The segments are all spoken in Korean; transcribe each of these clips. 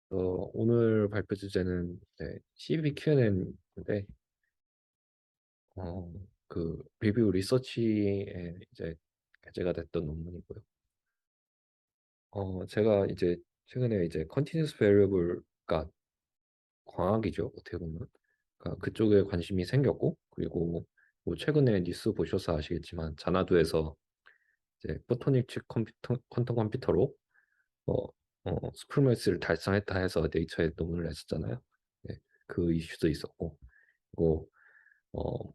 오늘 발표 주제는 이제 CVQN인데, 그 리뷰 리서치에 이제 게재가 됐던 논문이고요. 제가 이제 최근에 이제 컨티뉴스 베리어블가 광학이죠, 어떻게 보면. 그러니까 그쪽에 관심이 생겼고, 그리고 뭐 최근에 뉴스 보셔서 아시겠지만 자나두에서 이제 포토닉 칩 퀀텀 컴퓨터로 수프리머시를 달성했다 해서 네이처에 논문을 냈었잖아요. 네, 그 이슈도 있었고, 그리고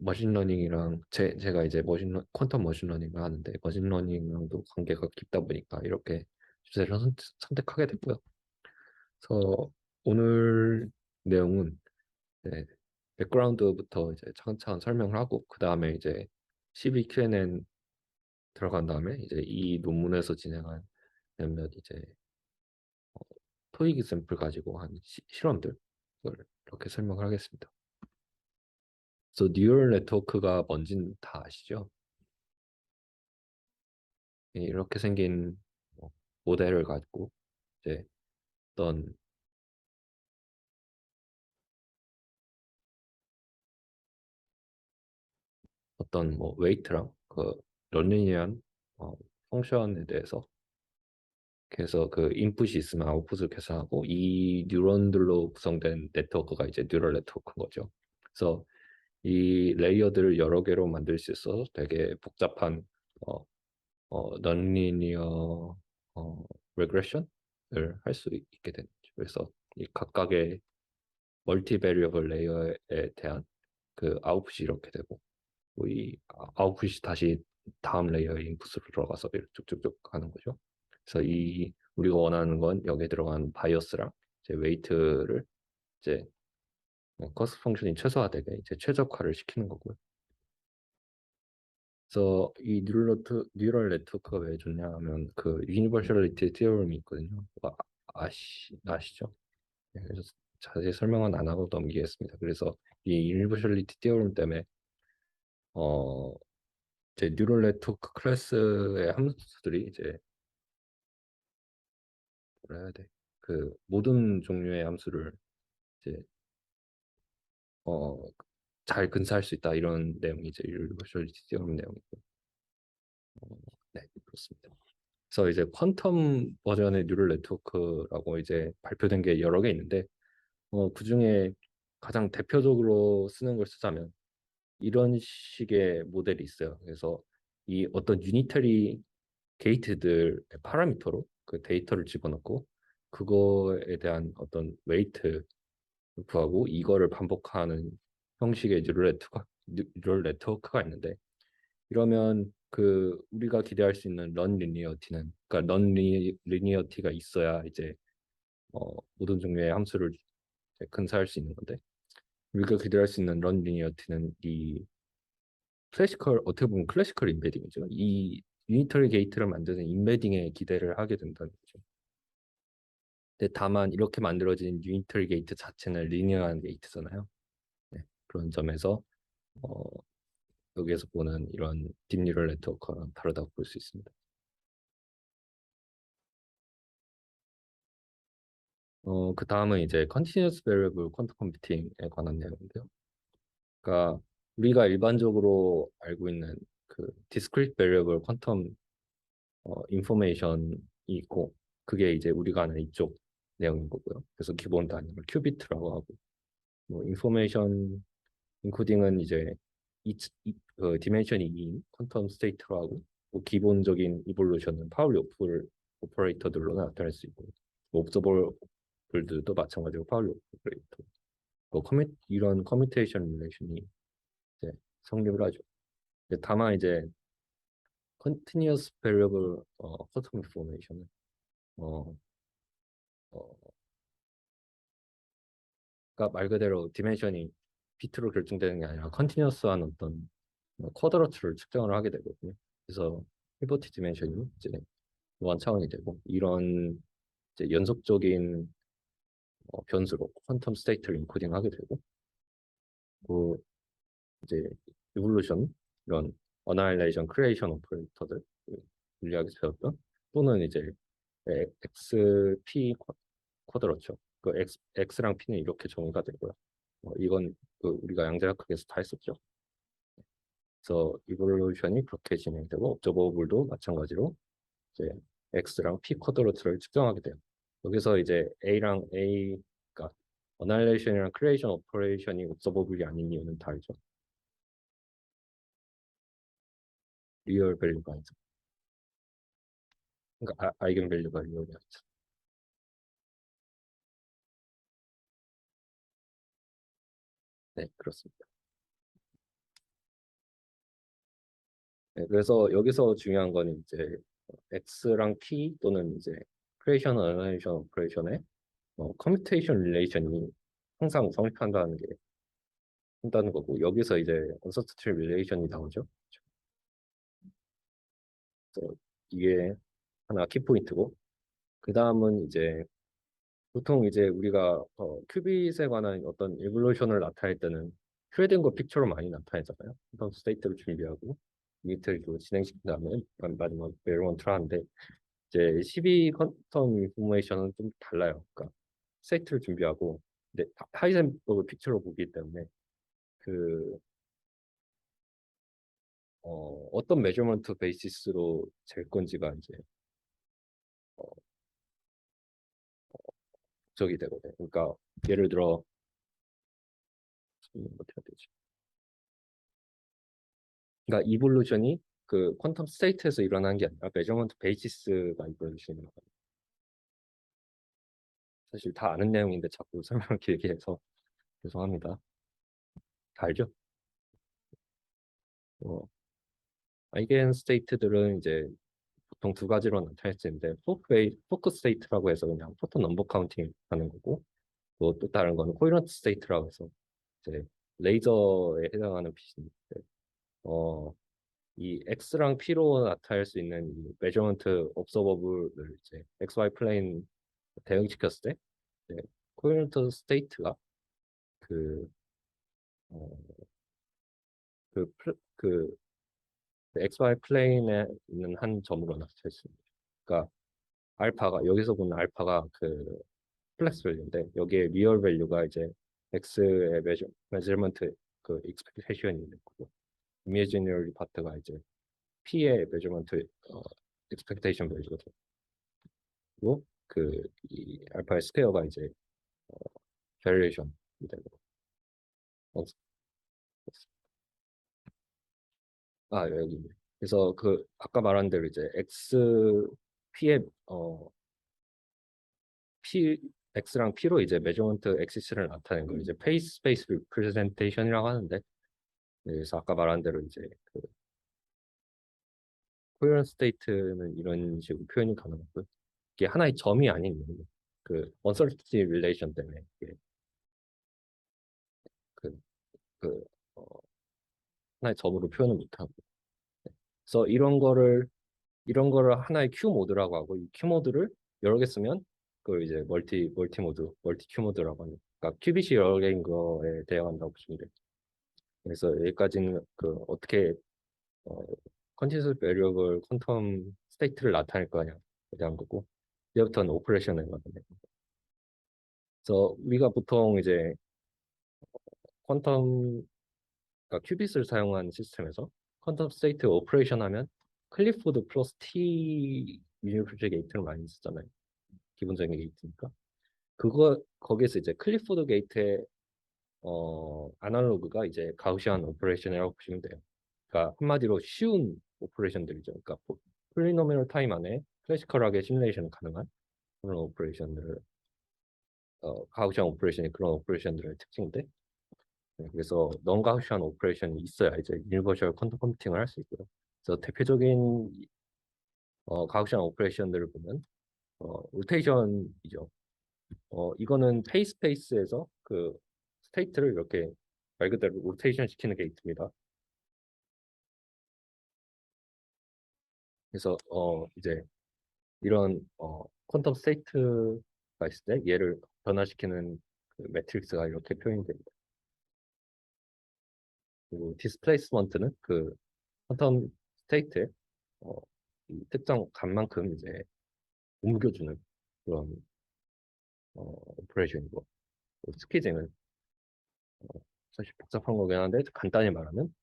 머신러닝이랑 제가 이제 퀀텀 머신러닝을 하는데 머신러닝랑도 관계가 깊다 보니까 이렇게 주제를 선택하게 됐고요. 그래서 오늘 내용은 네, 백그라운드부터 이제 차근차근 설명을 하고 그 다음에 이제 CVQNN 들어간 다음에 이제 이 논문에서 진행한 몇몇 이제 토익 샘플 가지고 한 실험들 을 이렇게 설명을 하겠습니다. 그래서 뉴럴 네트워크가 뭔지는 다 아시죠? 이렇게 생긴 뭐 모델을 가지고 이제 어떤 뭐 웨이트랑 그 런리니한 펑션에 대해서 그래서 그 인풋이 있으면 아웃풋을 계산하고 이 뉴런들로 구성된 네트워크가 이제 뉴럴 네트워크인 거죠. 그래서 이 레이어들을 여러 개로 만들 수 있어서 되게 복잡한 어, 넌리니어 레그레션을 할 수 있게 되는 거죠. 그래서 이 각각의 멀티 베리어블 레이어에 대한 그 아웃풋이 이렇게 되고 뭐이 아웃풋이 다시 다음 레이어의 인풋으로 들어가서 이렇게 쭉쭉쭉 가는 거죠. 그래서 이 우리가 원하는 건 여기에 들어간 바이어스랑 이제 웨이트를 이제 커스트 펑션이 최소화되게 이제 최적화를 시키는 거고요. 그래서 이 뉴럴 네트워크가 왜 좋냐 하면 그 유니버셜리티 티어럼이 있거든요. 아시죠? 네, 그래서 자세히 설명은 안 하고 넘기겠습니다. 그래서 이 유니버셜리티 티어럼 때문에 어 이제 뉴럴 네트워크 클래스의 함수들이 이제 뭐라 해야 돼? 그 모든 종류의 함수를 이제 어 잘 근사할 수 있다 이런 내용이 이제 유니버셜리티 티어럼 내용이고. 네, 그렇습니다. 그래서 이제 퀀텀 버전의 뉴럴 네트워크라고 이제 발표된 게 여러 개 있는데 그중에 가장 대표적으로 쓰는 걸 쓰자면 이런 식의 모델이 있어요. 그래서 이 어떤 유니터리 게이트들의 파라미터로 그 데이터를 집어넣고 그거에 대한 어떤 웨이트를 구하고 이거를 반복하는 형식의 뉴럴 네트워크가 있는데 이러면 그 우리가 기대할 수 있는 런 리니어티는 그러니까 런 리니어티가 있어야 이제 모든 종류의 함수를 이제 근사할 수 있는 건데 우리가 기대할 수 있는 런 리니어티는 이 클래시컬 어떻게 보면 클래시컬 임베딩이죠. 이 유니터리 게이트를 만드는 임베딩에 기대를 하게 된다는 거죠. 근데 다만 이렇게 만들어진 유니터리 게이트 자체는 리니어한 게이트잖아요. 네, 그런 점에서 어, 여기에서 보는 이런 딥뉴럴 네트워크랑 다르다고 볼 수 있습니다. 그 다음은 이제 Continuous Variable Quantum Computing에 관한 내용인데요. 그러니까 우리가 일반적으로 알고 있는 그 Discrete Variable Quantum Information이 있고 그게 이제 우리가 아는 이쪽 내용인 거고요. 그래서 기본 단위를 큐비트라고 하고 뭐 인포메이션 인코딩은 이제 그 디멘션이 2인 퀀텀 스테이트로 하고 뭐 기본적인 이볼루션은 파울리 오퍼레이터들로 나타낼 수 있고 뭐 옵저버블들도 마찬가지로 파울리 오퍼레이터 뭐 이런 커뮤테이션 릴레이션이 이제 성립을 하죠. 다만 이제 continuous variable quantum information은 어, 어, 그러니까 말 그대로 디멘션이 비트로 결정되는 게 아니라 컨티뉴어스한 어떤 쿼드러츠를 측정을 하게 되거든요. 그래서 피보티 디멘션이 이제 무한 차원이 되고 이런 이제 연속적인 변수로 퀀텀 스테이트를 인코딩하게 되고 그 이제 이볼루션 이런 어나일레이션 크리에이션 오퍼레이터들 물리학에서 배웠던 또는 이제 XP 쿼드러쵸 그 X랑 P는 이렇게 정의가 되고요. 이건 그 우리가 양자역학에서 다 했었죠. 그래서 이볼루션이 그렇게 진행되고 옵저버블도 마찬가지로 이제 X랑 P 쿼드로트를 측정하게 돼요. 여기서 이제 A랑 A가 어널레이션이랑 크리에이션 오퍼레이션이 옵저버블이 아닌 이유는 다 알죠. 리얼 밸류가 아니죠. 그러니까 아이겐 밸류가 리얼이 아니죠. 네, 그렇습니다. 네, 그래서 여기서 중요한 건 이제 X랑 P 또는 이제 크리에이션 어널레이션 오퍼레이션의 커뮤테이션 릴레이션이 항상 성립한다는 게 한다는 거고 여기서 이제 언서스티 릴레이션이 나오죠. 그래서 이게 하나 키포인트고 그 다음은 이제 보통 이제 우리가 큐빗에 관한 어떤 에볼루션을 나타낼 때는 슈레딩거 픽처로 많이 나타내잖아요. 어떤 스테이트를 준비하고 이미터를 진행시킨 다음에 마지막 메르먼트를 하는데 이제 12 퀀텀 인포메이션은 좀 달라요. 그러니까 스테이트를 준비하고 근데 하이젠버그 픽처로 보기 때문에 그 어떤 메저먼트 베이시스로 잴 건지가 이제 어, 적이 되거든요. 그러니까 예를 들어 어떻게 해야 되지? 그러니까 이볼루션이 그 퀀텀 스테이트에서 일어나는 게 아니라 메저먼트 베이시스가 이볼루션인 거예요. 사실 다 아는 내용인데 자꾸 설명을 길게 해서 죄송합니다. 다 알죠? 어, 아이겐 스테이트들은 이제 보통 두 가지로 나타낼 수 있는데 포크 스테이트라고 해서 그냥 포톤 넘버 카운팅 하는 거고 또 다른 거는 코이런트 스테이트라고 해서 이제 레이저에 해당하는 빛인데 어, 이 X랑 P로 나타낼 수 있는 이 메저먼트 옵서버블을 이제 XY 플레인 대응시켰을 때 코이런트 스테이트가 그, 어, 그 XY 플레인에 있는 한 점으로 나타낼 수 있습니다. 그러니까 알파가 여기서 보는 알파가 그 플렉스 밸류인데 여기에 리얼 밸류가 이제 X의 메저먼트 그 익스펙테이션이 있는 거고 이미지너리 파트가 이제 P의 메저먼트 익스펙테이션 밸류가 되고 그이 알파의 스퀘어가 이제 밸리에이션이 되고 어, 여기 있네. 그래서 그 아까 말한 대로 이제 P의 P X랑 P로 이제 메저먼트 엑시스를 나타낸 걸 이제 페이스 스페이스 리프레젠테이션이라고 하는데 네, 그래서 아까 말한 대로 이제 그 코헤런 스테이트는 이런 식으로 표현이 가능하고요. 이게 하나의 점이 아닌 그 언서티티 릴레이션 때문에 이게 그, 그 어, 하나의 점으로 표현을 못하고 그래서 이런 거를 하나의 큐 모드라고 하고 이 큐 모드를 여러 개 쓰면 그걸 이제 멀티 모드 멀티 큐 모드라고 하는 그러니까 큐빗이 여러 개인 거에 대응한다고 보시면 돼요. 그래서 여기까지는 그 어떻게 컨티뉴스 베리어블 퀀텀 스테이트를 나타낼 거냐에 대한 거고 이제부터는 오퍼레이션에 관련된 거. 그래서 우리가 보통 이제 퀀텀 그러니까 큐빗을 사용한 시스템에서 퀀텀 스테이트 오퍼레이션 하면 클리포드 플러스 T 유니버셜 게이트를 많이 쓰잖아요. 기본적인 게이트니까. 거기에서 이제 클리포드 게이트의 아날로그가 이제 가우시안 오퍼레이션이라고 보시면 돼요. 그러니까 한마디로 쉬운 오퍼레이션들이죠. 그러니까 폴리노미널 타임 안에 클래시컬하게 시뮬레이션 가능한 그런 오퍼레이션들을 가우시안 오퍼레이션이 그런 오퍼레이션들의 특징인데 그래서 non 가우시안 오퍼레이션이 있어야 이제 유니버셜 퀀텀 컴퓨팅을 할 수 있고요. 그래서 대표적인 가우시안 오퍼레이션들을 보면 로테이션이죠. 이거는 페이스페이스에서 그 스테이트를 이렇게 말 그대로 로테이션 시키는 게이트입니다. 그래서 이제 이런 퀀텀 스테이트가 있을 때 얘를 변화시키는 그 매트릭스가 이렇게 표현이 됩니다. 그리고 디스플레이스먼트는 그 퀀텀 스테이트의 어, 이 특정 값만큼 이제 옮겨주는 그런 오퍼레이션이고 스퀴징은 사실 복잡한 거긴 한데 간단히 말하면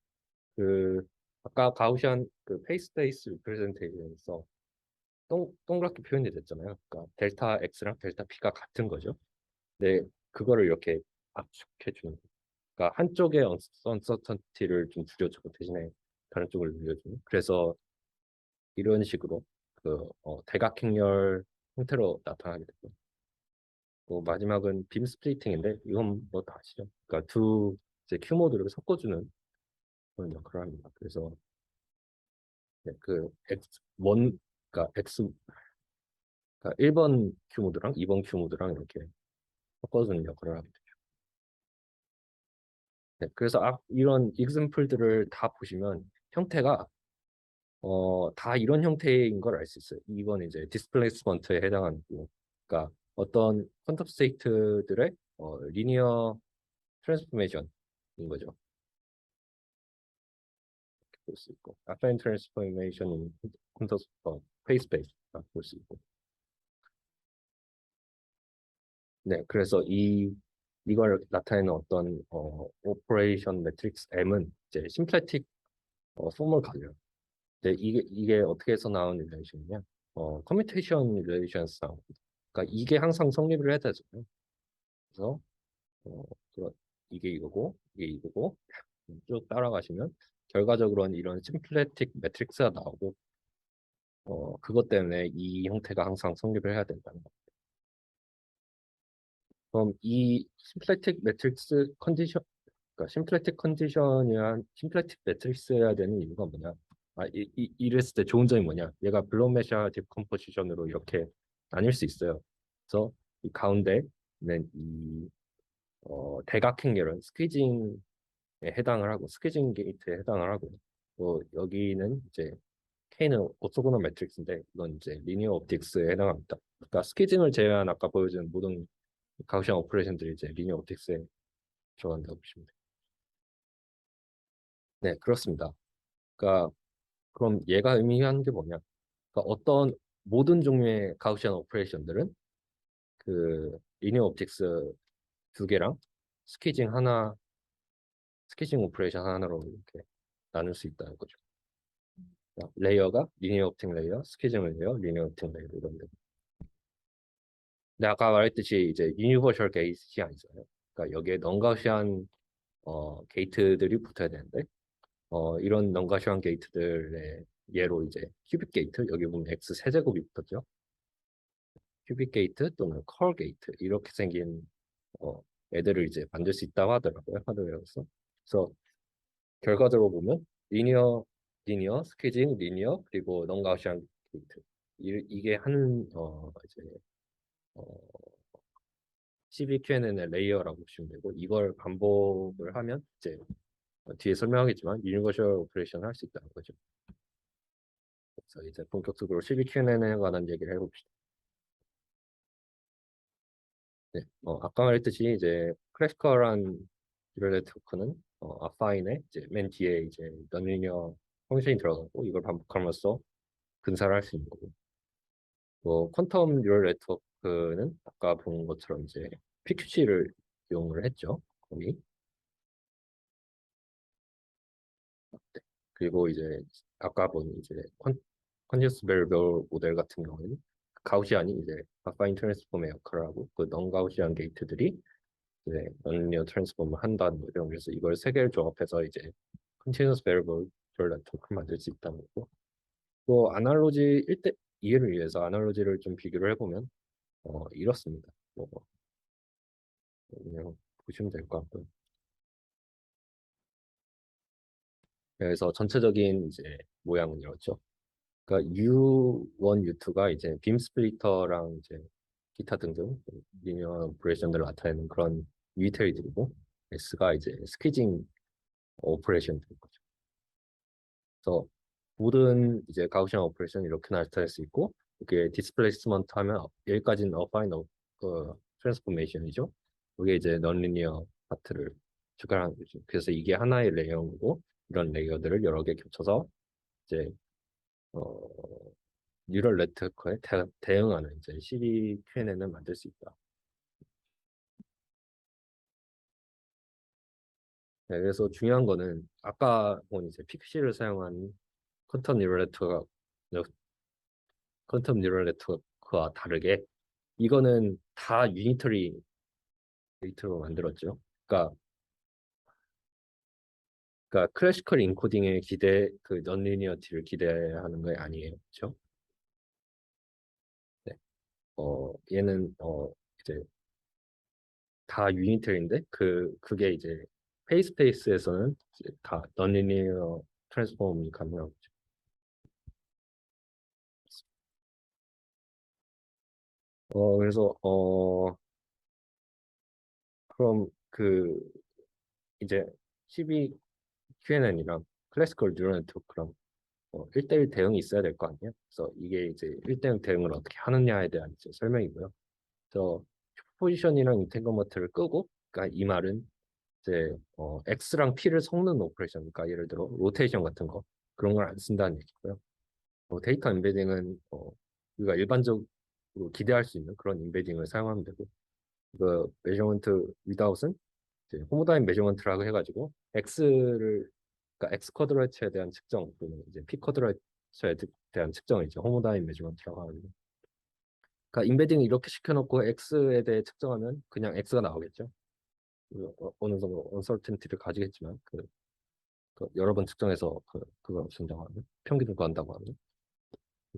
그 아까 가우시안 그 페이스 리프레젠테이션에서 동그랗게 표현이 됐잖아요. 그러니까 델타 X랑 델타 P가 같은 거죠. 근데 그거를 이렇게 압축해 주는 거예요. 그러니까 한쪽의 언서턴티를 좀 줄여주고 대신에 다른 쪽을 늘려주는. 그래서 이런 식으로 그 대각행렬 형태로 나타나게 되고 마지막은 빔 스플리팅인데 이건 뭐 다 아시죠? 그러니까 두 이제 큐 모드를 섞어주는 그런 역할을 합니다. 그래서 네, 그 X1 그러니까 X 그러니까 1번 큐 모드랑 2번 큐 모드랑 이렇게 섞어주는 역할을 하게 되죠. 네, 그래서 이런 example들을 다 보시면 형태가 다 이런 형태인 걸 알 수 있어요. 이건 이제 디스플레이스먼트에 해당하는 거. 그러니까 어떤 퀀텀 스테이트들의 리니어 트랜스포메이션인 거죠. 볼 수 있고, affine transformation인 퀀텀 페이스 스페이스 볼수 있고. 네, 그래서 이걸 나타내는 어떤 오퍼레이션 매트릭스 M은 이제 심플레틱 폼을 가져요. 근데 이게 어떻게 해서 나온 릴레이션이냐? 커뮤테이션 릴레이션스 나옵니다. 그러니까 이게 항상 성립을 해야 되잖아요. 그래서 어, 그- 이게 이거고 이게 이거고 쭉 따라가시면 결과적으로는 이런 심플레틱 매트릭스가 나오고 그것 때문에 이 형태가 항상 성립을 해야 된다는 거. 그럼 이 심플레틱 매트릭스 컨디션, 그러니까 심플레틱 컨디션이란 심플레틱 매트릭스여야 되는 이유가 뭐냐? 이랬을 때 좋은 점이 뭐냐? 얘가 블록메샤 디컴포지션으로 이렇게 나뉠 수 있어요. 그래서 이 가운데는 이 대각행렬은 스퀴징에 해당을 하고 스퀴징 게이트에 해당을 하고 여기는 이제 K는 오토고널 매트릭스인데 이건 이제 리니어 옵틱스에 해당합니다. 그러니까 스퀴징을 제외한 아까 보여준 모든 가우시안 오퍼레이션들이 이제 리니어 옵틱스에 들어간다고 보시면 돼요. 네, 그렇습니다. 그러니까 그럼 얘가 의미하는 게 뭐냐? 그러니까 어떤 모든 종류의 가우시안 오퍼레이션들은 그 리니어 옵틱스 두 개랑 스퀴징 하나, 스퀴징 오퍼레이션 하나로 이렇게 나눌 수 있다는 거죠. 그러니까 레이어가 리니어 옵틱 레이어, 스퀴징 레이어, 리니어 옵틱 레이어 이런 데. 근데 아까 말했듯이 이제 유니버셜 게이트가 아니잖아요. 그러니까 여기에 넌가우시안 게이트들이 붙어야 되는데 이런 넌가시안 게이트들의 예로 이제 큐빅 게이트 여기 보면 X 세제곱이 붙었죠. 큐빅 게이트 또는 컬 게이트 이렇게 생긴 어, 애들을 이제 만들 수 있다고 하더라고요 하드웨어에서. 그래서 결과적으로 보면 리니어 스퀴징 리니어 그리고 넌가시안 게이트 이게 한 이제 어, CBQNN의 레이어라고 보시면 되고 이걸 반복을 하면 이제 뒤에 설명하겠지만 유니버셜 오퍼레이션 할 수 있다는 거죠. 그래서 이제 본격적으로 CBQNN에 관한 얘기를 해봅시다. 네, 아까 말했듯이 이제 클래시컬한 뉴럴 네트워크는 아파인에 이제 맨 뒤에 이제 너리니어 펑션이 들어가고 이걸 반복함으로써 근사를 할 수 있는 거고 퀀텀 뉴럴 네트워크는 아까 본 것처럼 이제 PQC를 이용을 했죠. 거의. 네. 그리고 이제 아까 본 이제 컨디스 베리블 모델 같은 경우에는 가우시안이 이제 아파인 트랜스폼의 역할을 하고 그 넌 가우시안 게이트들이 이제 non-linear transform을 한다는 거죠. 그래서 이걸 세 개를 조합해서 이제 continuous variable neural network 만들 수 있다는 거고. 또 아날로지 1대 이해를 위해서 아날로지를 좀 비교를 해보면 이렇습니다. 그냥 보시면 될 것 같고요. 그래서 전체적인 이제 모양은 이렇죠. 그러니까 U1, U2가 이제 빔 스플리터랑 이제 기타 등등 리니어 오퍼레이션들을 나타내는 그런 유니터리들이고 S가 이제 스퀴징 오퍼레이션들인 거죠. 그래서 모든 이제 가우시안 오퍼레이션 이렇게 나타낼 수 있고 이게 디스플레이스먼트 하면 여기까지는 어파인 그 트랜스포메이션이죠. 이게 이제 넌리니어 파트를 추가하는 거죠. 그래서 이게 하나의 레이어고 이런 레이어들을 여러 개 겹쳐서 이제 어, 뉴럴 네트워크에 대응하는 이제 CDQNN을 만들 수 있다. 네, 그래서 중요한 거는 아까 본 이제 픽시를 사용한 퀀텀 뉴럴 네트워크가 퀀텀 뉴럴 네트워크와 다르게 이거는 다 유니터리 데이터로 만들었죠. 그러니까 클래시컬 인코딩의 그 넌리니어티를 기대하는 게 아니에요, 그렇죠? 네. 얘는 이제 다 유니터리인데 그게 이제 페이스페이스에서는 이제 다 넌리니어 트랜스폼이 가능하고. 그래서 그럼 이제 12 QNN이랑 클래시컬 뉴럴 네트워크랑 1대1 대응이 있어야 될 거 아니에요? 그래서 이게 이제 1대1 대응을 어떻게 하느냐에 대한 이제 설명이고요. 그래서 포지션이랑 인텐거머트를 끄고, 그러니까 이 말은 이제 X랑 P를 섞는 오퍼레이션, 그러니까 예를 들어 로테이션 같은 거 그런 걸 안 쓴다는 얘기고요. 데이터 임베딩은 우리가 일반적으로 기대할 수 있는 그런 임베딩을 사용하면 되고, 그 메저먼트 위다웃은 이제 호모다인 메저먼트라고 해가지고 그러니까 x 쿼드레이트에 대한 측정 또는 이제 p 쿼드레이트에 대한 측정을 이제 호모다인 메저먼트라고 하거든요. 그러니까 임베딩을 이렇게 시켜놓고 x에 대해 측정하면 그냥 x가 나오겠죠. 어느 정도 언설튼티를 가지겠지만 그 여러 번 측정해서 그걸 없앤다고 하면 평균을 구한다고 하면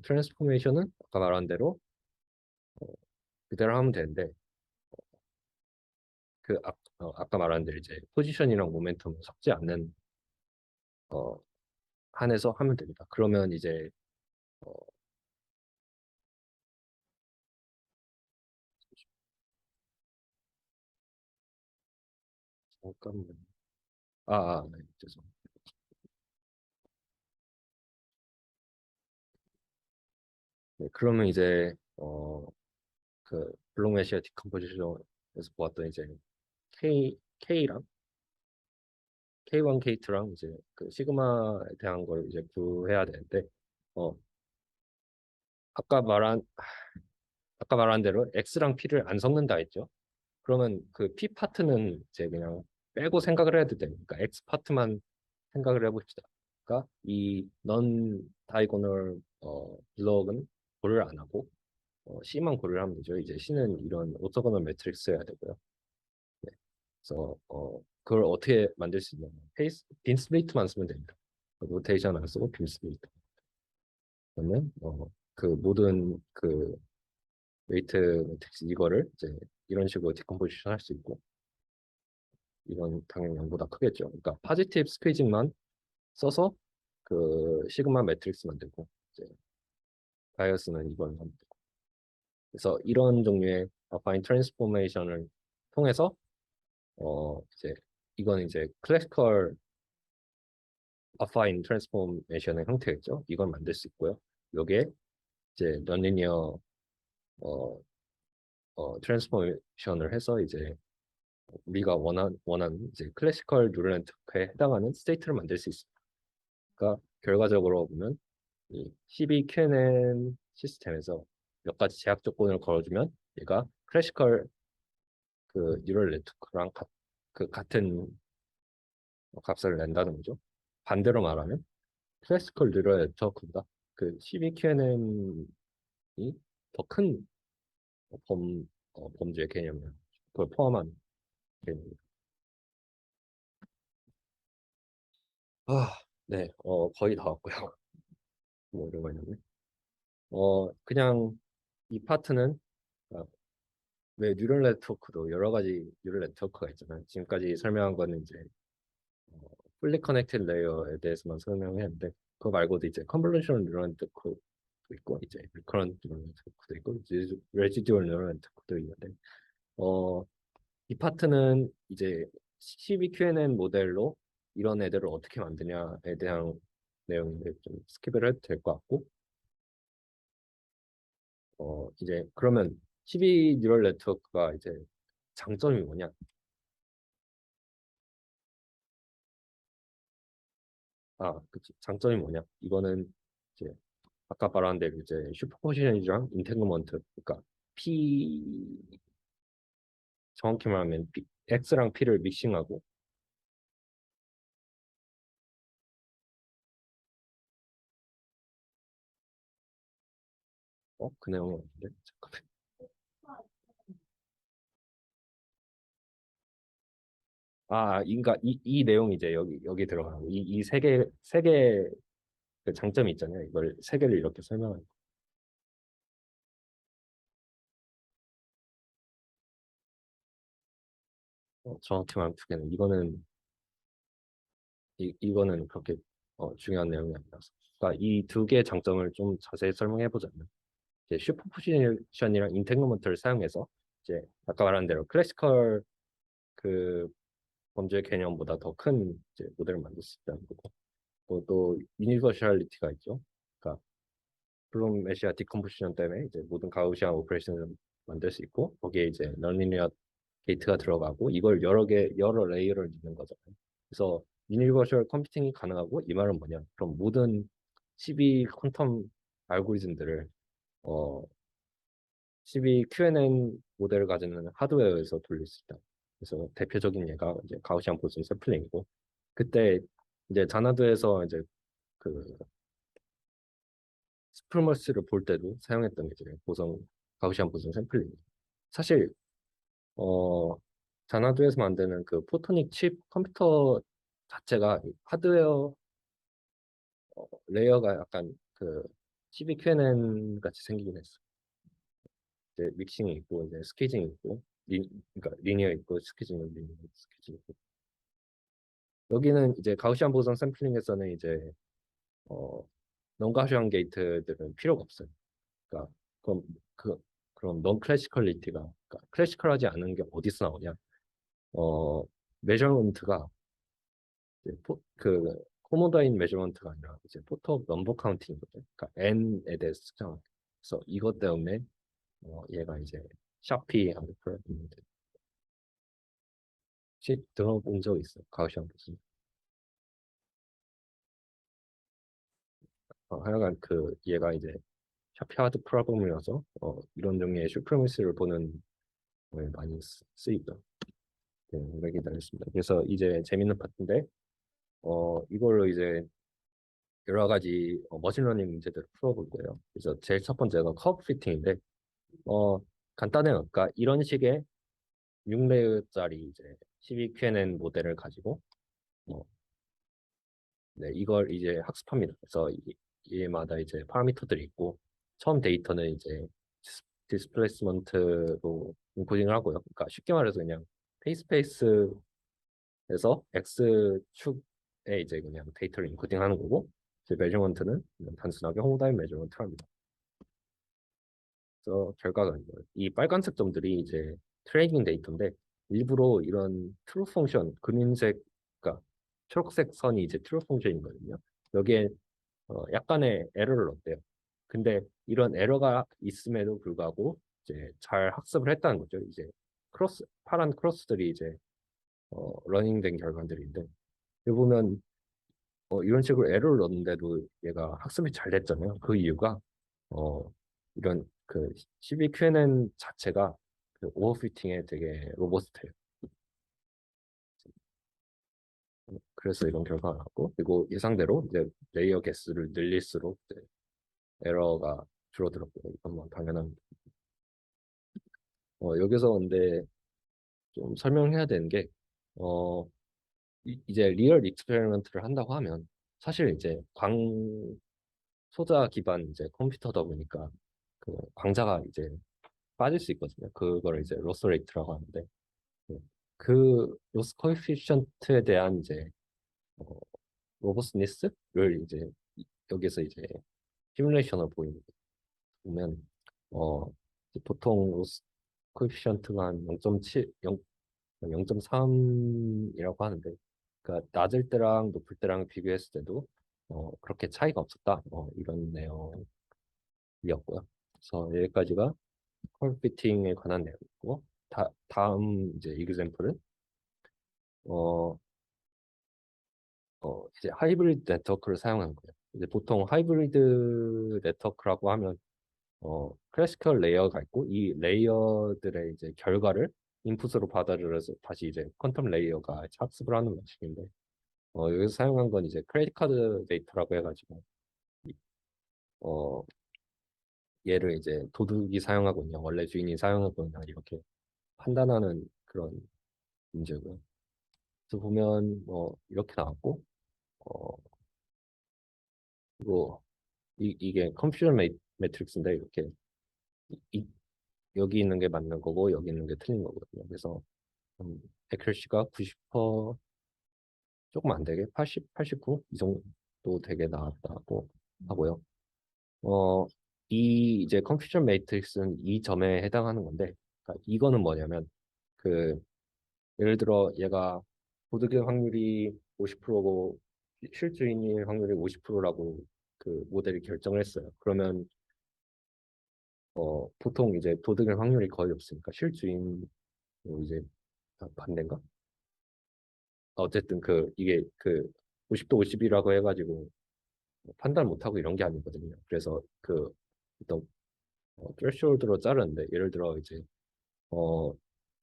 트랜스포메이션은 아까 말한 대로 그대로 하면 되는데 아까 말한 대로 이제 포지션이랑 모멘텀을 섞지 않는 어, 한에서 하면 됩니다. 그러면 이제 어, 잠깐만. 네, 죄송합니다. 네, 그러면 이제 그 블록메시아 디컴포지션에서 보았던 이제 K랑 K1, K2랑 이제 그 시그마에 대한 걸 이제 구해야 되는데 어, 아까 말한 아까 말한 대로 X랑 P를 안 섞는다 했죠. 그러면 그 P 파트는 이제 그냥 빼고 생각을 해도 됩니까? X 파트만 생각을 해봅시다. 그러니까 이 넌 다이고널 블록은 고려를 안 하고 C만 고려를 하면 되죠. 이제 C는 이런 오토고널 매트릭스여야 되고요. 네. 그래서 그걸 어떻게 만들 수 있냐면 빈 스플리트만 쓰면 됩니다. 로테이션 안 쓰고 빈 스플리트. 그러면 그 모든 그 웨이트 매트릭스 이거를 이제 이런 식으로 디컴포지션 할 수 있고 이건 당연히 0보다 크겠죠. 그러니까 파지티브 스퀴징만 써서 그 시그마 매트릭스 만들고 이제 바이어스는 이걸 만들고 그래서 이런 종류의 어파인 트랜스포메이션을 통해서 이제 이건 이제 클래시컬 어파인 트랜스포메이션의 형태겠죠. 이걸 만들 수 있고요. 요게 이제 넌리니어 어, 트랜스포메이션을 해서 이제 우리가 원하는 이제 클래시컬 뉴럴 네트워크에 해당하는 스테이트를 만들 수 있습니다. 그러니까 결과적으로 보면 이 12QNN 시스템에서 몇 가지 제약 조건을 걸어주면 얘가 클래시컬 그 뉴럴 네트워크랑 같은 값을 낸다는 거죠. 반대로 말하면 클래시컬 뉴럴 네트워크보다 그 12QNN이 더 큰 범주의 개념이에요. 그걸 포함한 개념입니다. 네, 거의 다 왔고요. 뭐 이런 거 있는데. 그냥 이 파트는 아, 왜 뉴럴 네트워크도 여러 가지 뉴럴 네트워크가 있잖아요. 지금까지 설명한 거는 이제 풀리 커넥티드 레이어에 대해서만 설명했는데 그거 말고도 이제 컨볼루션 뉴럴 네트워크도 있고 이제 리커런트 뉴럴 네트워크도 있고 이제 레지듀얼 뉴럴 네트워크도 있는데 어, 이 파트는 이제 CBQNN 모델로 이런 애들을 어떻게 만드냐에 대한 내용인데 좀 스킵을 해도 될 것 같고 이제 그러면 CB 뉴럴 네트워크가 이제 장점이 뭐냐? 그치. 장점이 뭐냐? 이거는 이제 아까 말한 대로 이제 슈퍼포지션이랑 인테그먼트, 그러니까 P 정확히 말하면 X랑 P를 믹싱하고 그 내용이 없는데 잠깐만. 그러니까 이 내용이 이제 여기 들어가고 이 세 개 그 장점이 있잖아요. 이걸 세 개를 이렇게 설명하는 정확히 말하면 두 개는 이거는 그렇게 중요한 내용이 아니라서. 그러니까 이 두 개의 장점을 좀 자세히 설명해 보자면 이제 슈퍼포지션이랑 인테그먼트를 사용해서 이제 아까 말한 대로 클래시컬 그 범죄 개념보다 더 큰 이제 모델을 만들 수 있다는 거고 또 유니버셜리티가 있죠. 그러니까 블룸 메시아 디컴포지션 때문에 이제 모든 가우시안 오퍼레이션을 만들 수 있고 거기에 이제 넌리니어 게이트가 들어가고 이걸 여러 레이어를 넣는 거잖아요. 그래서 유니버셜 컴퓨팅이 가능하고 이 말은 뭐냐? 그럼 모든 12 퀀텀 알고리즘들을 어 12 QNN 모델을 가지는 하드웨어에서 돌릴 수 있다. 그래서 대표적인 예가 이제 가우시안 보슨 샘플링이고 그때 이제 자나드에서 이제 그 스프르머스를 볼 때도 사용했던 게 이제 가우시안 보슨 샘플링. 사실 어 자나두에서 만드는 그 포토닉 칩 컴퓨터 자체가 하드웨어 레이어가 약간 그 CBQNN 같이 생기긴 했어. 이제 믹싱이 있고 이제 스케이징이 있고 그러니까 리니어 있고 스케이징은 리니어 스케이징 있고 여기는 이제 가우시안 보선 샘플링에서는 이제 어 non 가우시안 게이트들은 필요가 없어요. 그러니까 그럼 그 그럼 non 클래시컬리티가 그러니까 클래시컬하지 않은 게 어디서 나오냐? 어 메저먼트가 그 코모다인 메저먼트가 아니라 이제 포토 넘버 카운팅이거든. 그러니까 n에 대해서 측정하는. 그래서 이것 때문에 얘가 이제 샤피 알고리즘인데 혹시 들어본 적 있어? 가우시안 무슨? 하여간 그 얘가 이제 샤피 하드 프로그램이라서 이런 종류의 슈프리미스를 보는 걸 많이 쓰이죠. 네, 오래 기다렸습니다. 그래서 이제 재밌는 파트인데 이걸로 이제 여러 가지 머신러닝 문제들을 풀어볼 거예요. 그래서 제일 첫 번째가 커브 피팅인데 어, 간단해요. 그러니까 이런 식의 6레이어짜리 이제 12QNN 모델을 가지고 어, 네, 이걸 이제 학습합니다. 그래서 얘마다 이제 파라미터들이 있고 처음 데이터는 이제 디스플레이스먼트로 인코딩을 하고요. 그러니까 쉽게 말해서 그냥 페이스페이스에서 X축에 이제 그냥 데이터를 인코딩하는 거고 이제 메저먼트는 그냥 단순하게 홈다인 메저먼트를 합니다. 그래서 결과가 이거예요. 이 빨간색 점들이 이제 트레이닝 데이터인데 일부러 이런 트루 펑션 그린색 그러니까 초록색 선이 이제 트루 펑션이거든요. 여기에 약간의 에러를 넣었대요. 근데 이런 에러가 있음에도 불구하고 이제 잘 학습을 했다는 거죠. 이제 파란 크로스들이 이제 러닝된 결과들인데 여기 보면 이런 식으로 에러를 넣었는데도 얘가 학습이 잘 됐잖아요. 그 이유가 어, 이런 그 CBQNN 자체가 그 오버피팅에 되게 로버스트해요. 그래서 이런 결과가 나왔고 그리고 예상대로 이제 레이어 개수를 늘릴수록 이제 에러가 줄어들었고요. 이건 뭐 당연한. 여기서 근데 좀 설명해야 되는 게 어, 이제 리얼 익스페리먼트를 한다고 하면 사실 이제 소자 기반 이제 컴퓨터다 보니까 그 광자가 이제 빠질 수 있거든요. 그걸 이제 로스 레이트라고 하는데 네. 그 로스 코에피션트에 대한 이제 어, 로버스니스를 이제 여기서 이제 시뮬레이션을 보면 이제 보통 로스 코에피션트가 한 0.7, 0.3이라고 하는데 그러니까 낮을 때랑 높을 때랑 비교했을 때도 그렇게 차이가 없었다. 이런 내용이었고요. 그래서 여기까지가 컬 피팅에 관한 내용이고 다음 이제 이그샘플은 어, 이제 하이브리드 네트워크를 사용한 거예요. 이제 보통 하이브리드 네트워크라고 하면 클래시컬 레이어가 있고 이 레이어들의 이제 결과를 인풋으로 받아들여서 다시 이제 퀀텀 레이어가 학습을 하는 방식인데 여기서 사용한 건 이제 크레딧 카드 데이터라고 해가지고 어, 얘를 이제 도둑이 사용하고 있냐, 원래 주인이 사용하고 있냐 이렇게 판단하는 그런 문제고요. 그래서 보면 뭐 이렇게 나왔고, 어, 그리고 이게 컴퓨터 매트릭스인데 이렇게 이- 여기 있는 게 맞는 거고 여기 있는 게 틀린 거거든요. 그래서 액큐러시가 90% 조금 안 되게 80, 89 이 정도 되게 나왔다고 하고요. 어, 이 이제 컴퓨터 매트릭스는 이 점에 해당하는 건데, 그러니까 이거는 뭐냐면 그 예를 들어 얘가 보드게 확률이 50%고 실주인일 확률이 50%라고 그 모델이 결정을 했어요. 그러면 보통 이제 도둑일 확률이 거의 없으니까 실주인 이제 반대인가? 어쨌든 이게 50도 50이라고 해가지고 판단 못하고 이런 게 아니거든요. 그래서 어떤 threshold로 자르는데 예를 들어 이제 어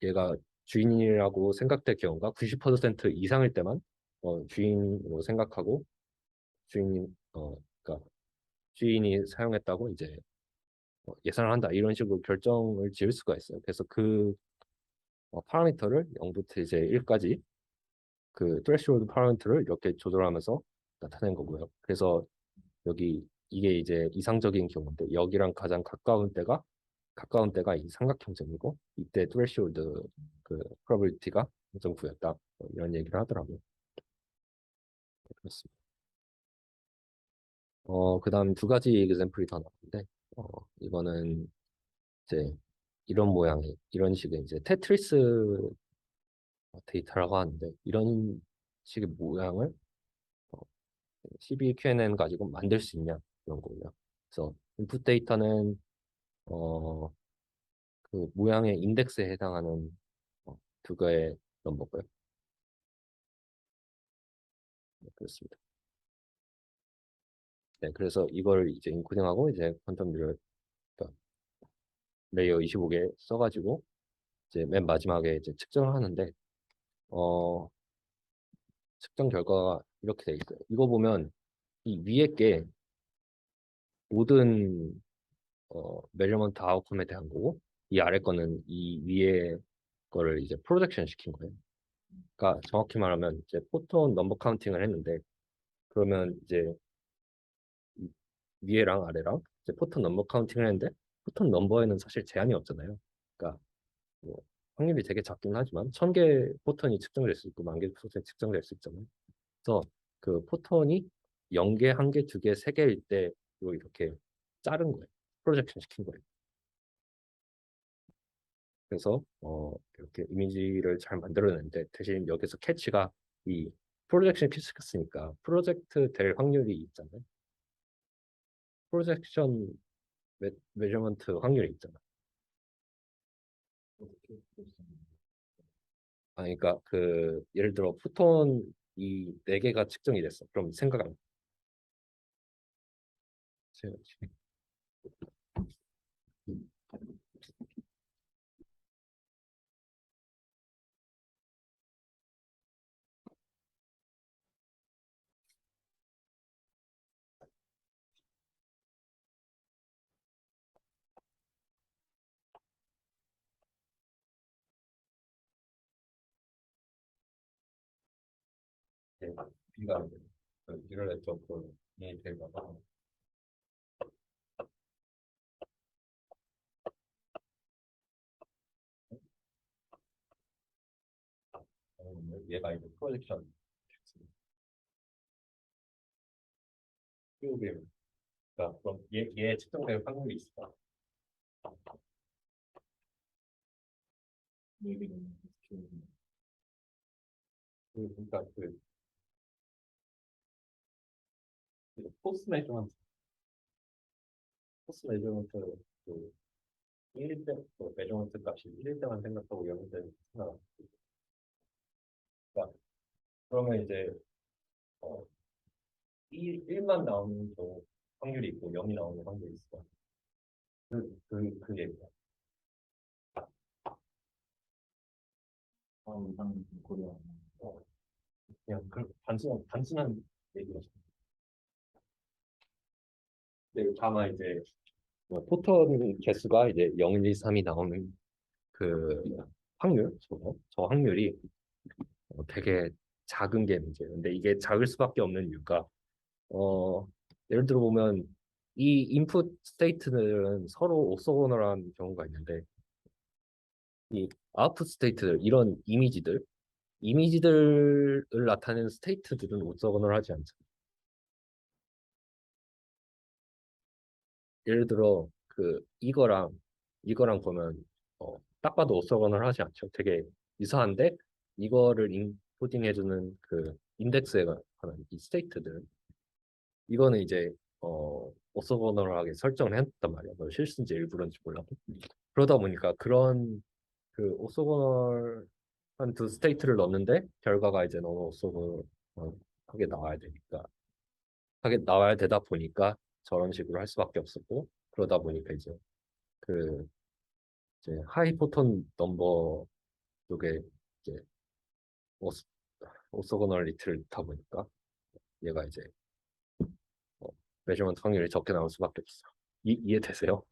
얘가 주인이라고 생각될 경우가 90% 이상일 때만 주인으로 생각하고 주인이 그러니까 주인이 사용했다고 이제 예상을 한다 이런 식으로 결정을 지을 수가 있어요. 그래서 파라미터를 0부터 이제 1까지 그 threshold 파라미터를 이렇게 조절하면서 나타낸 거고요. 그래서 여기 이게 이제 이상적인 경우인데 여기랑 가장 가까운 때가 이 삼각형점이고 이때 threshold probability가 0.9였다 이런 얘기를 하더라고요. 그렇습니다. 그다음 두 가지 example이 더 나왔는데 어, 이거는 이제 이런 모양의 이런 식의 이제 테트리스 데이터라고 하는데 이런 식의 모양을 CBQNN 가지고 만들 수 있냐 이런 거고요. 그래서 인풋 데이터는 어, 그 모양의 인덱스에 해당하는 두 개의 넘버고요. 네, 그렇습니다. 네, 그래서 이걸 이제 인코딩하고 이제 퀀텀 를 그러니까 레이어 25개 써가지고 이제 맨 마지막에 이제 측정을 하는데 어, 측정 결과가 이렇게 돼 있어요. 이거 보면 이 위에 게 모든 메저먼트 아웃컴에 대한 거고 이 아래 거는 이 위에 거를 이제 프로젝션 시킨 거예요. 그러니까 정확히 말하면 이제 포톤 넘버 카운팅을 했는데 그러면 이제 위에랑 아래랑 이제 포톤 넘버 카운팅을 했는데 포톤 넘버에는 사실 제한이 없잖아요. 그러니까 뭐 확률이 되게 작긴 하지만 1000개 포톤이 측정될 수 있고 10,000개 포톤이 측정될 수 있잖아요. 그래서 그 포톤이 0개, 1개, 2개, 3개일 때 이렇게 자른 거예요. 프로젝션 시킨 거예요. 그래서 이렇게 이미지를 잘 만들어냈는데 대신 여기서 캐치가 이 프로젝션 캐치였으니까 프로젝트 될 확률이 있잖아요. 프로젝션 메저먼트 확률이 있잖아. 아, 그러니까 예를 들어 포톤 이 네 개가 측정이 됐어. 그럼 생각 안 해. 비가 이럴 때좀 이해될까 봐. 얘가 이제 프로젝션 큐브에 그러니까 그럼 얘 측정될 확률이 있을까? 그러니까 포스 메이저먼트 포스 메이저먼트 그 1일 때 메이저먼트 값이 1일 때만 생각하고 0일 때는 생각 안 그러니까 그러면 이제 어, 1만 나오는 경우 확률이 있고 0이 나오는 확률이 있어. 그게 이상 고려. 그냥 단순한 얘기죠. 근데 다만 이제 포턴 개수가 이제 0, 1, 2, 3이 나오는 그 확률, 저 확률이 되게 작은 게 문제예요. 근데 이게 작을 수밖에 없는 이유가 어, 예를 들어 보면 이 인풋 스테이트들은 서로 오소고너라는 경우가 있는데 이 아웃풋 스테이트들 이런 이미지들을 나타내는 스테이트들은 오소고너를 하지 않죠. 예를 들어 이거랑 보면 딱 봐도 오소거널 하지 않죠. 되게 이상한데 이거를 인코딩해주는 그 인덱스에 관한 이 스테이트들 이거는 이제 오소거널하게 설정을 해놨단 말이야. 뭐 실수인지 일부러인지 몰라도 그러다 보니까 그런 그 오소거널 한 두 스테이트를 넣었는데 결과가 이제 너무 오소거널하게 나와야 되니까 하게 나와야 되다 보니까 저런 식으로 할 수밖에 없었고 그러다 보니까 그 이제 하이 포톤 넘버 쪽에 이제 오스, 오소고널리티를 넣다 보니까 얘가 이제 어, 메저먼트 확률이 적게 나올 수밖에 없어. 이해되세요?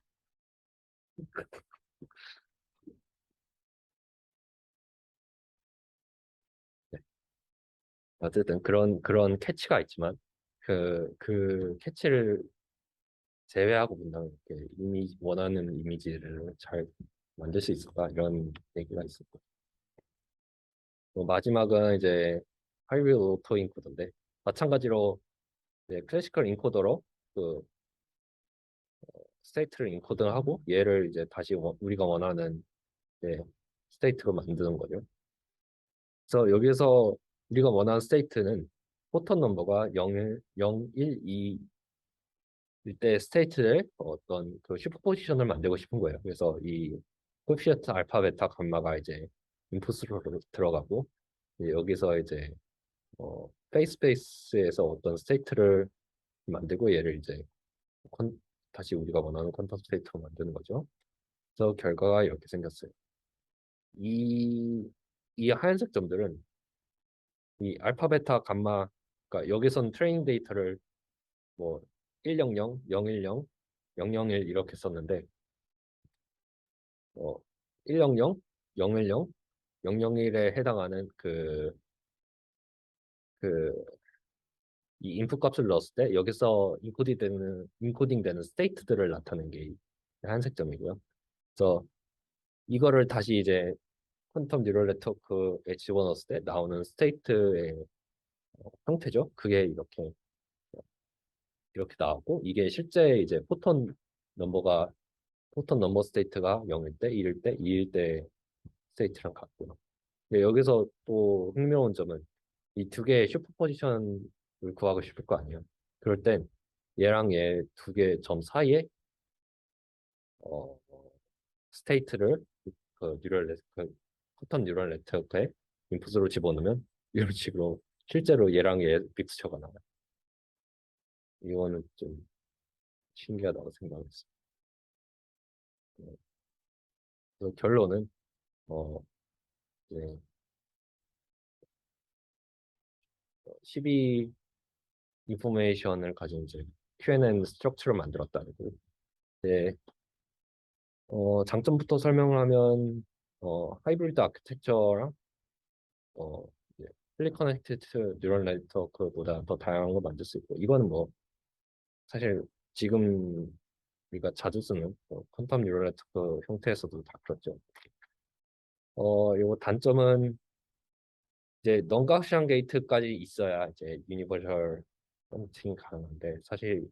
네. 어쨌든 그런 캐치가 있지만 그 캐치를 제외하고 본다면 이렇게 원하는 이미지를 잘 만들 수 있을까 이런 얘기가 있었고 마지막은 이제 하이브리드 오토 인코더인데 마찬가지로 이제 클래시컬 인코더로 그 스테이트를 인코딩하고 얘를 이제 다시 우리가 원하는 이제 스테이트로 만드는 거죠. 그래서 여기서 우리가 원하는 스테이트는 포턴 넘버가 0, 1, 2일 때 스테이트를 어떤 그 슈퍼포지션을 만들고 싶은 거예요. 그래서 이 코피셔트 알파 베타 감마가 이제 인풋으로 들어가고 여기서 이제 페이스페이스에서 어떤 스테이트를 만들고 얘를 이제 다시 우리가 원하는 퀀텀 스테이트로 만드는 거죠. 그래서 결과가 이렇게 생겼어요. 이, 이 하얀색 점들은 이 알파, 베타, 감마, 그러니까 여기선 트레이닝 데이터를 뭐 100, 010, 001 이렇게 썼는데 어, 100, 010, 001에 해당하는 그, 이 인풋 값을 넣었을 때 여기서 인코딩되는 스테이트들을 나타낸 게 하얀색 점이고요. 그래서 이거를 다시 이제 퀀텀 뉴럴 네트워크에 집어넣었을 때 나오는 스테이트의 형태죠. 그게 이렇게 나왔고 이게 실제 이제 포톤 넘버 스테이트가 0일 때, 1일 때, 2일 때 스테이트랑 같고요. 근데 여기서 또 흥미로운 점은 이 두 개의 슈퍼포지션을 구하고 싶을 거 아니에요. 그럴 땐 얘랑 얘 두 개 점 사이에 어, 스테이트를 그 포톤 뉴럴 네트워크에 인풋으로 집어넣으면 이런 식으로 실제로 얘랑 얘 믹스처가 나와요. 이거는 좀 신기하다고 생각했어요. 그래서 결론은 어, 이제 12 인포메이션을 가진 이제 QNN 스트럭처를 만들었다는 거. 네, 장점부터 설명을 하면 하이브리드 아키텍처랑 어, 이제 플리 커넥티드 뉴럴 네트워크보다 더 다양한 걸 만들 수 있고 이거는 뭐 사실 지금 우리가 자주 쓰는 퀀텀 뉴럴 네트워크 형태에서도 다 그렇죠. 이거 단점은 이제 넌가시안 게이트까지 있어야 이제 유니버셜 펀칭이 가능한데 사실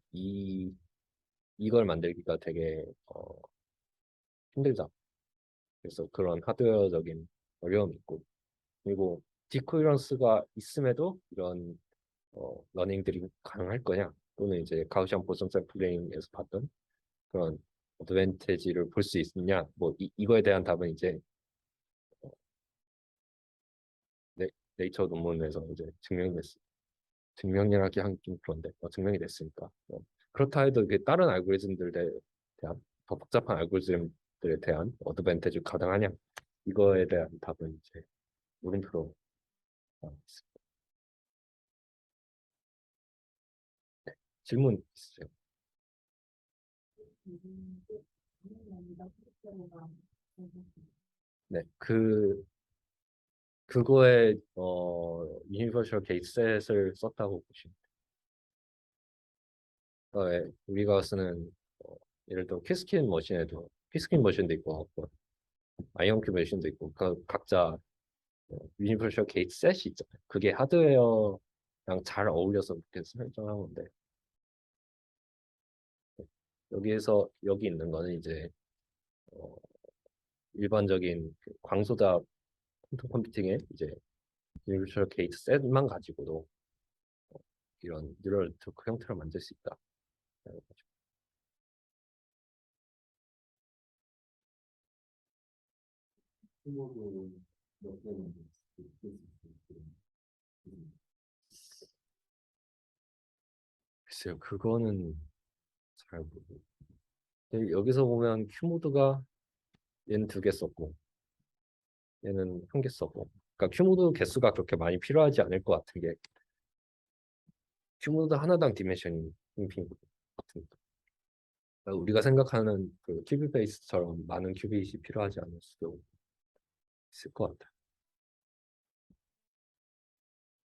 이걸 만들기가 되게 힘들다. 그래서 그런 하드웨어적인 어려움이 있고 그리고 디코이런스가 있음에도 이런 러닝들이 가능할 거냐 또는 이제 가우시안 보성 샘플링에서 봤던 그런 어드밴티지를 볼 수 있느냐 뭐 이거에 대한 답은 이제 네, 네이처 논문에서 이제 증명이라기 하기 좀 그런데 증명이 됐으니까 그렇다 해도 이게 다른 알고리즘들에 대한 더 복잡한 알고리즘들에 대한 어드밴티지 가능하냐 이거에 대한 답은 이제 물음표로 있습니다. 질문 있으세요? 네, 그거에 유니버셜 게이트셋을 썼다고 보시면 돼요. 우리가 쓰는 예를 들어 키스킨 머신에도 키스킨 머신도 있고 아이언큐 머신도 있고 각자 유니버셜 게이트셋이 있잖아요. 그게 하드웨어랑 잘 어울려서 그렇게 설정한 건데 여기에서 여기 있는 거는 이제 어, 일반적인 그 광소자 퀀텀 컴퓨팅의 이제 유니버셜 게이트 셋만 가지고도 이런 뉴럴 네트워크 형태를 만들 수 있다. 글쎄요, 그거는 잘 모르고. 근데 여기서 보면 큐모드가 얘는 두 개 썼고 얘는 한 개 썼고. 그러니까 큐모드 개수가 그렇게 많이 필요하지 않을 것 같은 게 큐모드 하나당 디멘션이 핑핑 같은. 그러니까 우리가 생각하는 그 큐빅 베이스처럼 많은 큐빅이 필요하지 않을 수도 있을 것 같아요.